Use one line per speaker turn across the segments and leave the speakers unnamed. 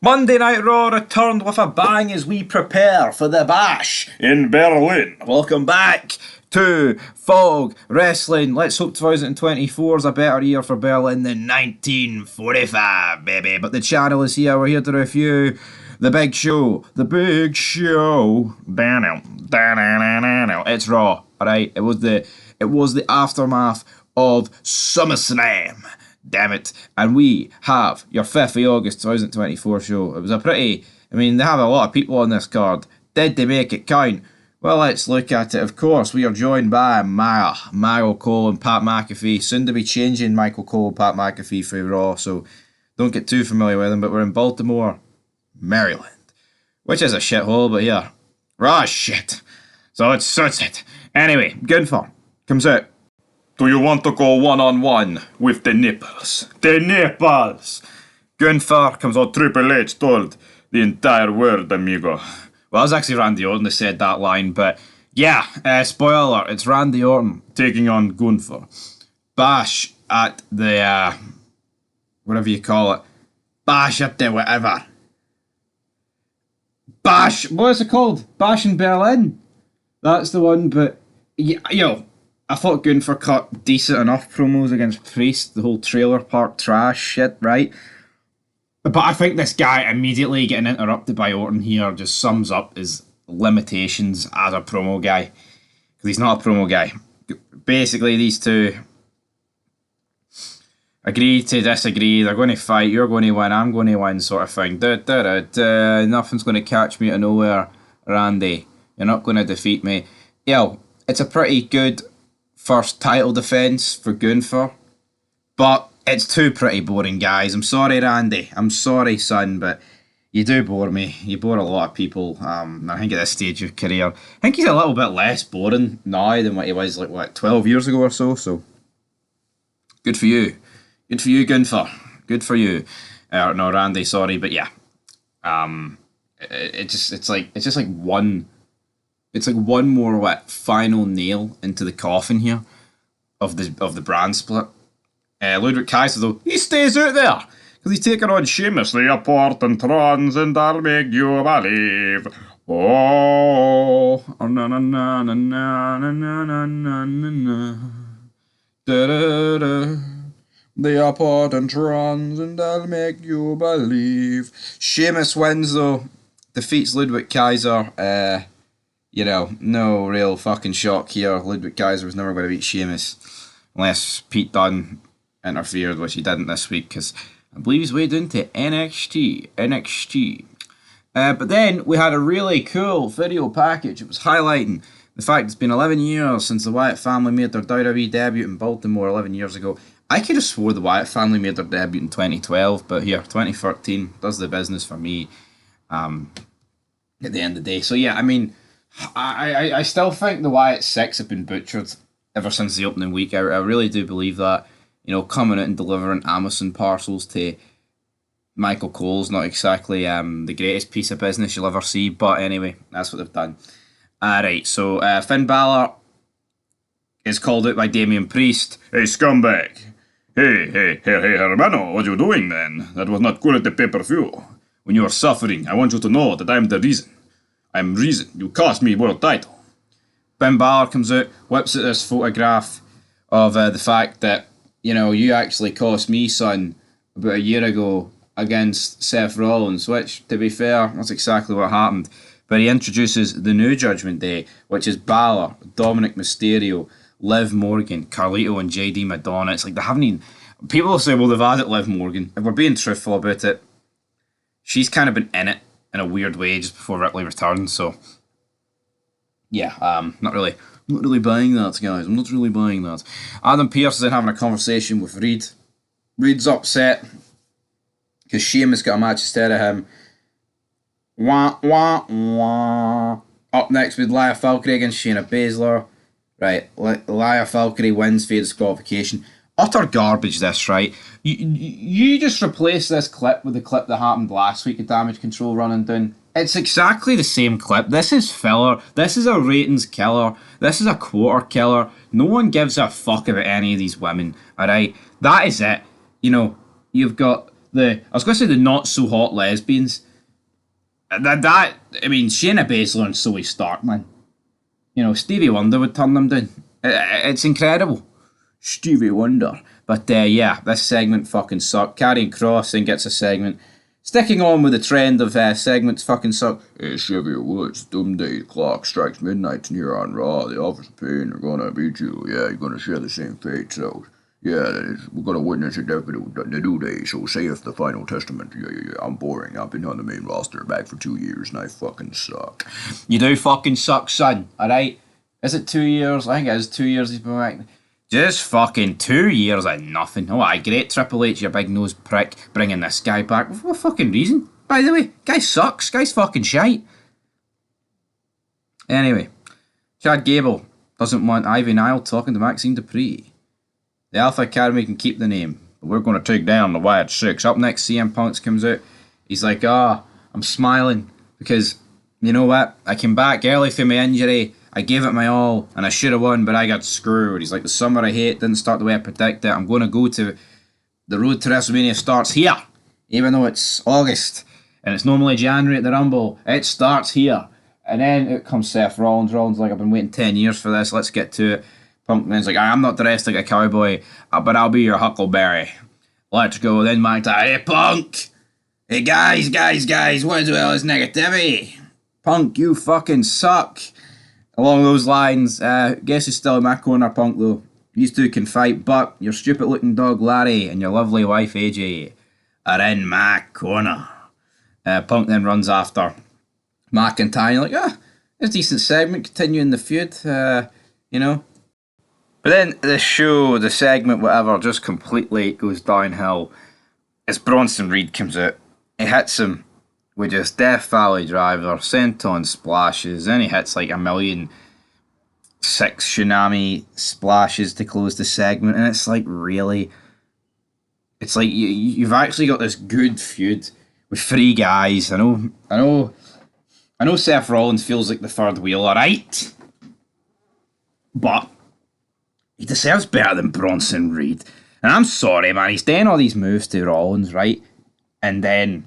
Monday Night Raw returned with a bang as we prepare for the bash in Berlin. Welcome back to Fog Wrestling. Let's hope 2024 is a better year for Berlin than 1945, baby. But the channel is here. We're here to review the big show. The big show. It's Raw, alright? It was the aftermath of SummerSlam. Damn it. And we have your 5th of August 2024 show. It was they have a lot of people on this card. Did they make it count? Well, let's look at it. Of course, we are joined by Michael Cole and Pat McAfee. Soon to be changing Michael Cole and Pat McAfee for Raw, so don't get too familiar with them. But we're in Baltimore, Maryland, which is a shithole, but yeah. Raw shit. So it suits it. Anyway, Gunther comes out. Do you want to go one-on-one with the nipples? The nipples! Gunther comes on. Triple H told the entire world, amigo. Well, it was actually Randy Orton that said that line, but yeah, spoiler alert, it's Randy Orton taking on Gunther. Bash at the, whatever you call it. Bash at the whatever. Bash, what is it called? Bash in Berlin. That's the one, but, yo, I thought Gunther cut decent enough promos against Priest, the whole trailer park trash shit, right? But I think this guy immediately getting interrupted by Orton here just sums up his limitations as a promo guy. Because he's not a promo guy. Basically, these two agree to disagree. They're going to fight. You're going to win. I'm going to win, sort of thing. Nothing's going to catch me out of nowhere, Randy. You're not going to defeat me. Yo, it's a pretty good first title defense for Gunther, but it's two pretty boring guys. I'm sorry, Randy. I'm sorry, son, but you do bore me. You bore a lot of people. I think at this stage of your career, I think he's a little bit less boring now than what he was, 12 years ago or so. So, good for you. Good for you, Gunther. Good for you. No, Randy, sorry, but yeah. It's just like one more final nail into the coffin here of the brand split. Ludwig Kaiser, though, he stays out there because he's taking on Sheamus. The important trans and I'll make you believe. Oh, na na na na na na na na na. Da da da. The important trans and I'll make you believe. Sheamus wins though, defeats Ludwig Kaiser. No real fucking shock here. Ludwig Kaiser was never going to beat Sheamus unless Pete Dunne interfered, which he didn't this week because I believe he's way down to NXT. But then we had a really cool video package. It was highlighting the fact it's been 11 years since the Wyatt family made their WWE debut in Baltimore 11 years ago. I could have swore the Wyatt family made their debut in 2012, but here, 2013 does the business for me at the end of the day. So yeah, I still think the Wyatt 6 have been butchered ever since the opening week. I really do believe that. Coming out and delivering Amazon parcels to Michael Cole's not exactly the greatest piece of business you'll ever see, but anyway, that's what they've done. Alright, so Finn Balor is called out by Damian Priest. Hey, scumbag. Hey, hermano, what you doing, man? That was not cool at the pay-per-view. When you are suffering, I want you to know that I'm the reason. I'm reason you cost me world title. Finn Balor comes out, whips at this photograph of the fact that, you actually cost me, son, about a year ago against Seth Rollins, which, to be fair, that's exactly what happened. But he introduces the new Judgment Day, which is Balor, Dominic Mysterio, Liv Morgan, Carlito, and JD Madonna. It's like they haven't even... People will say, well, they've added Liv Morgan. If we're being truthful about it, she's kind of been in it in a weird way just before Ripley returns, so... Yeah, not really buying that, guys. I'm not really buying that. Adam Pearce is in having a conversation with Reed. Reed's upset because Sheamus got a match instead of him. Wah, wah, wah. Up next with Lia Valkyrie against Shayna Baszler. Right, Lia Valkyrie wins via disqualification. Utter garbage, this, right? You just replace this clip with the clip that happened last week of Damage Control running down. It's exactly the same clip. This is filler. This is a ratings killer. This is a quarter killer. No one gives a fuck about any of these women, alright? That is it. You've got I was going to say the not so hot lesbians. I mean, Shayna Baszler and Zoe Stark, man. You know, Stevie Wonder would turn them down. It's incredible. Stevie Wonder. But yeah, this segment fucking sucked. Karrion Kross then gets a segment. Sticking on with the trend of segments fucking suck. Hey, Chevy Woods, Doomsday Clock strikes midnight and you're on Raw. The Office of Pain are gonna beat you. Yeah, you're gonna share the same fate, so... Yeah, we're gonna witness it the new day, so say if the final testament. Yeah, I'm boring. I've been on the main roster back for 2 years and I fucking suck. You do fucking suck, son, alright? Is it 2 years? I think it is 2 years he's been back. Just fucking 2 years of nothing. Oh, I great Triple H, you big nose prick, bringing this guy back. For what fucking reason? By the way, guy sucks. Guy's fucking shite. Anyway, Chad Gable doesn't want Ivy Nile talking to Maxine Dupree. The Alpha Academy can keep the name, but we're going to take down the Wyatt Six. Up next, CM Punk comes out. He's like, I'm smiling because, you know what? I came back early from my injury. I gave it my all, and I should have won, but I got screwed. He's like, the summer I hate didn't start the way I predicted. I'm going to go to... The road to WrestleMania starts here, even though it's August, and it's normally January at the Rumble. It starts here. And then out comes Seth Rollins. Rollins like, I've been waiting 10 years for this. Let's get to it. Punk then's like, I'm not dressed like a cowboy, but I'll be your Huckleberry. Let's go. Then Mcintyre, hey Punk! Hey guys, what is all this negativity? Punk, you fucking suck. Along those lines, guess who's still in my corner, Punk, though? These two can fight, but your stupid looking dog Larry and your lovely wife AJ are in my corner. Punk then runs after McIntyre, like, it's a decent segment, continuing the feud, you know. But then the show, the segment, whatever, just completely goes downhill as Bronson Reed comes out. He hits him with just Death Valley Driver, senton splashes, then he hits like 1,000,006 tsunami splashes to close the segment, and it's like, really? It's like you've actually got this good feud with 3 guys. I know Seth Rollins feels like the third wheel, alright? But he deserves better than Bronson Reed. And I'm sorry, man, he's doing all these moves to Rollins, right? And then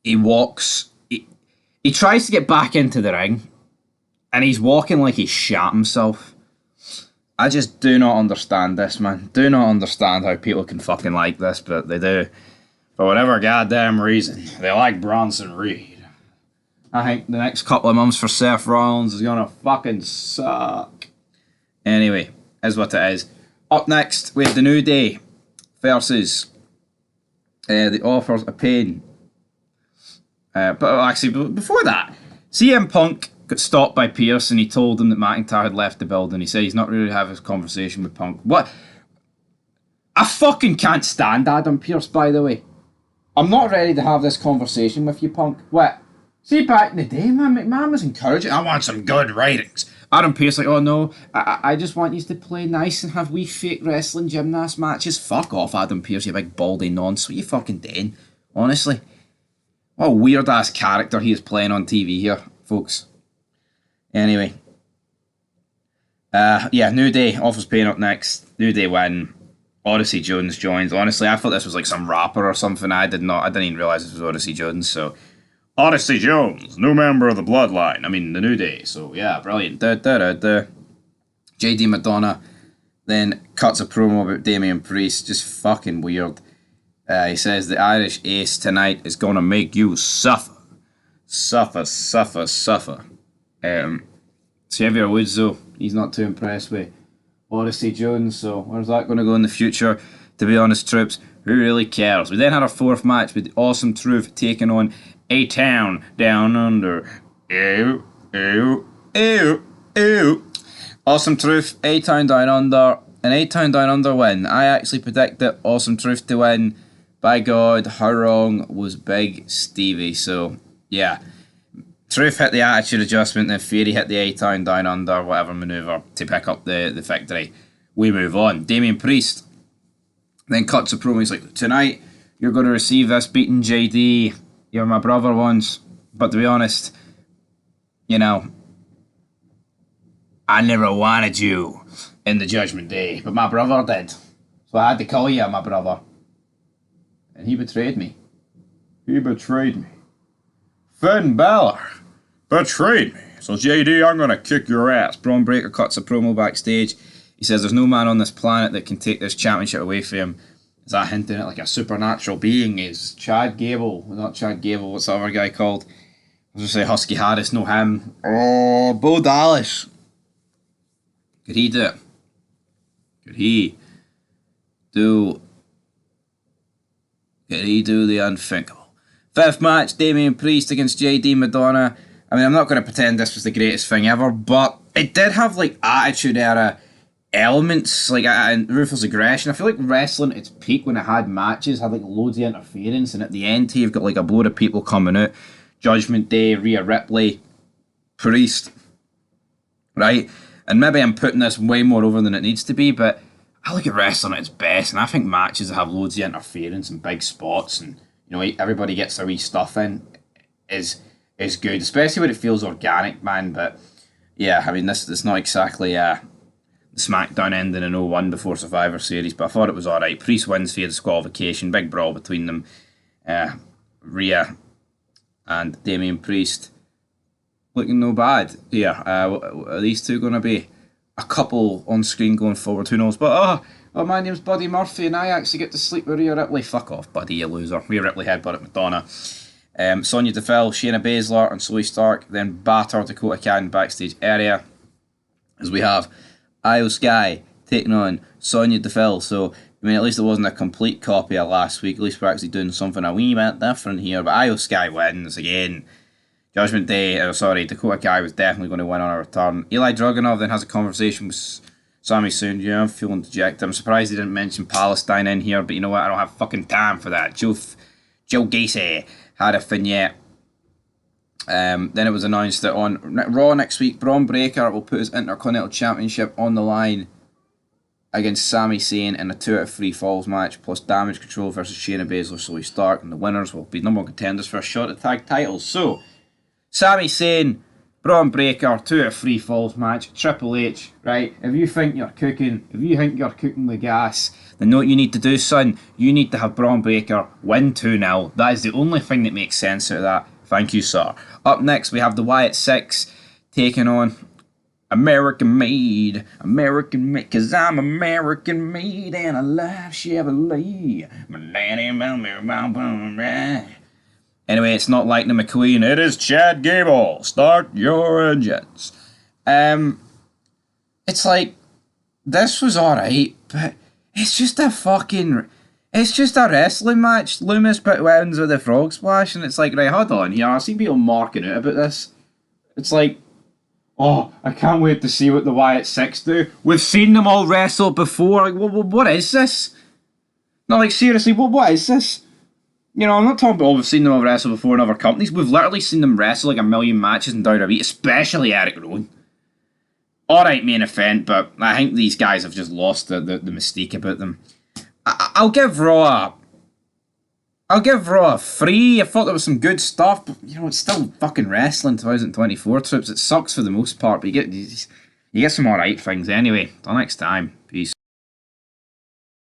he walks... He tries to get back into the ring, and he's walking like he shat himself. I just do not understand this, man. Do not understand how people can fucking like this, but they do. For whatever goddamn reason, they like Bronson Reed. I think the next couple of months for Seth Rollins is gonna fucking suck. Anyway, is what it is. Up next, we have the New Day versus the Authors of Pain. But actually, before that, CM Punk got stopped by Pierce and he told him that McIntyre had left the building. He said he's not really having a conversation with Punk. What? I fucking can't stand Adam Pierce, by the way. I'm not ready to have this conversation with you, Punk. What? See, back in the day, man, McMahon was encouraging. I want some good writings. Adam Pearce like, oh no, I just want you to play nice and have wee fake wrestling gymnast matches. Fuck off, Adam Pearce, you big baldy nonce. What you fucking doing? Honestly. What a weird ass character he is playing on TV here, folks. Anyway. Yeah, New Day, Office Pain up next. New Day win. Odyssey Jones joins. Honestly, I thought this was like some rapper or something. I didn't even realise this was Odyssey Jones, so... Odyssey Jones, new member of the Bloodline. I mean, the New Day. So, yeah, brilliant. JD Madonna then cuts a promo about Damian Priest. Just fucking weird. He says the Irish Ace tonight is going to make you suffer. Suffer. Xavier Woods, though, he's not too impressed with Odyssey Jones. So, where's that going to go in the future? To be honest, troops, who really cares? We then had our 4th match with Awesome Truth taking on A-Town Down Under. Ew. Awesome Truth, A-Town Down Under. An A-Town Down Under win. I actually predicted Awesome Truth to win. By God, how wrong was Big Stevie? So, yeah. Truth hit the attitude adjustment, then Fury hit the A-Town Down Under, whatever manoeuvre, to pick up the victory. We move on. Damian Priest then cuts a promo. He's like, tonight, you're going to receive this beating, JD. You're my brother once. But to be honest, you know, I never wanted you in the Judgment Day. But my brother did. So I had to call you my brother. And he betrayed me. He betrayed me. Finn Balor betrayed me. So JD, I'm gonna kick your ass. Braun Breaker cuts a promo backstage. He says there's no man on this planet that can take this championship away from him. Is that hinting at like a supernatural being? Is Chad Gable? Not Chad Gable, what's the other guy called? I was gonna say Husky Harris, no him. Oh, Bo Dallas. Could he do it? Could he do the unthinkable? Fifth match, Damian Priest against JD Madonna. I mean, I'm not going to pretend this was the greatest thing ever, but it did have, like, Attitude Era elements, like, and ruthless aggression. I feel like wrestling at its peak when it had matches had, like, loads of interference, and at the end here, you've got, like, a load of people coming out. Judgment Day, Rhea Ripley, Priest, right? And maybe I'm putting this way more over than it needs to be, but I look at wrestling at its best, and I think matches that have loads of interference and big spots, and you know everybody gets their wee stuff in, is good, especially when it feels organic, man. But yeah, I mean this is not exactly the SmackDown ending in 0-1 before Survivor Series, but I thought it was alright. Priest wins via disqualification, big brawl between them. Rhea and Damian Priest looking no bad here. Are these two going to be a couple on screen going forward? Who knows? But oh, my name's Buddy Murphy and I actually get to sleep with Rhea Ripley. Fuck off, Buddy, you loser. Rhea Ripley headbutt at Madonna. Sonya Deville, Shayna Baszler and Zoe Stark then batter Dakota Kai backstage area as we have Io Sky taking on Sonya Deville. So I mean, at least it wasn't a complete copy of last week. At least we're actually doing something a wee bit different here. But Io Sky wins again. Judgment Day, Dakota Kai was definitely going to win on a return. Eli Dragunov then has a conversation with Sami Zayn. Yeah, I'm feeling dejected. I'm surprised he didn't mention Palestine in here, but you know what? I don't have fucking time for that. Joe Gacy had a vignette. Then it was announced that on Raw next week, Braun Breaker will put his Intercontinental Championship on the line against Sami Zayn in a 2 out of 3 falls match, plus Damage Control versus Shayna Baszler, Zoe Stark, and the winners will be number 1 contenders for a shot at tag titles. So, Sami Zayn, Braun Breaker, 2 out of 3 falls match, Triple H, right? If you think you're cooking the gas, then know what you need to do, son? You need to have Braun Breaker win 2-0. That is the only thing that makes sense out of that. Thank you, sir. Up next, we have the Wyatt 6 taking on American made, cause I'm American made and I love Chevrolet. Anyway, it's not Lightning McQueen, it is Chad Gable. Start your engines. It's like, this was alright, but it's just a wrestling match. Loomis wins with the frog splash, and it's like, right, hold on here, I've seen people marking out about this. It's like, oh, I can't wait to see what the Wyatt 6 do. We've seen them all wrestle before. Like, what is this? No, like, seriously, what is this? You know, I'm not talking about, oh, we've seen them all wrestle before in other companies. We've literally seen them wrestle like a million matches in WWE, especially Eric Rowan. Alright, main event, but I think these guys have just lost the mystique about them. I'll give Raw a 3. I thought there was some good stuff, but you know, it's still fucking wrestling 2024 troops. It sucks for the most part, but you get some alright things anyway. Till next time.